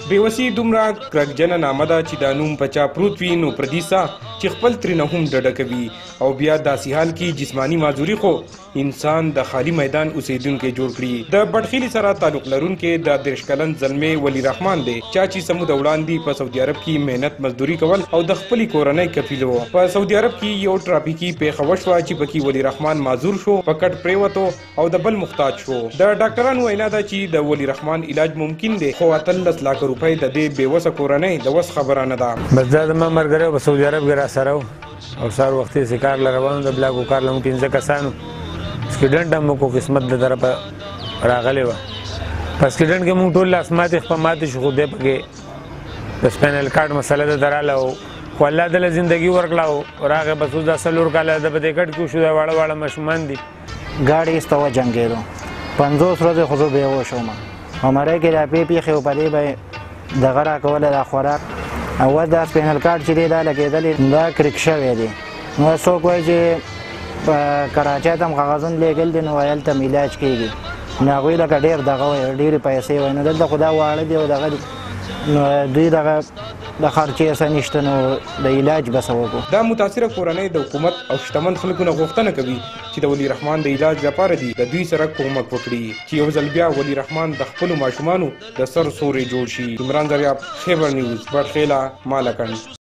بیوسی دومره کرکجنه نامه ده چې دا نوم په چا پروت وي نو پردیسا چې خپل ترېنه هم ډډه کوي او بیا داسې حال کې جسمانی معذوري خو انسان د خالی میدان اوسیدونکی جوړ کړي. د بټخیلي سره تعلق لرونکی د 30 کلن زلمی ولی رحمان دی چا چې سمود وړاندې په سعودي عرب کې مهنت مزدوري کول او د خپلې کورنۍ کفیل و. په سعودي عرب کې یو ټرافیکي پیښه وشوه چې پکې ولی رحمان معذور شو په کټ پریوتو او د بل محتاج شو. د ډاکټرانو وینا ده چې د ولی رحمان علاج ممکن دی خو 18 لک روپۍ د دې بېوسه کورنۍ د وس خبره نه ده. بس دا زما ملګری په سعودي عرب کې راسره و او سهار وختي چې کار له روان د بلاکو کار له موږ 15 کسانو سټوډنټ هم وکړو قسمت د طرفه راغلی وه. په سټوډنټ کې موږ ټول لاس ماتې خپه ماتې شو خو دی پکې د سپینل کارډ مسله ده دراله و خو الله دله زندګي ورکړه او راغی بس اوس دا 4 کاله د په دې کټ کې شو دا واړه واړه ماشومان دي. ګاډي ایسته وجنګېدو 50 ورځې خو زه بېهوشه وم او مرۍ کې دا پیښې و په دې به دغه راکوله دا خوراک اول دا سپینل کارډ چې دی دا لګېدلې دا کرک شوی دی. نو څوک وایي چې په کراچۍ ته هم کاغذونه لېږل دي نو هلته هم علاج کېږي نو هغوی لکه ډېر دغه وایي ډېرې پیسې وایي نو دلته خو دا واړه دي او دغه دي نو دوی دغه د خرچې څه نشته نو د علاج به څه وکړو. دا متاثره کورنۍ د حکومت او شتمن خلکو نه غوښتنه کوي چې د ولی رحمان د علاج لپاره دي د دوی سره کومک وکړي چې یو ځل بیا ولی رحمان د خپلو ماشومانو د سر سوري جوړ شي. عمران دریاب، خیبر نیوز، بټخیله، مالکند.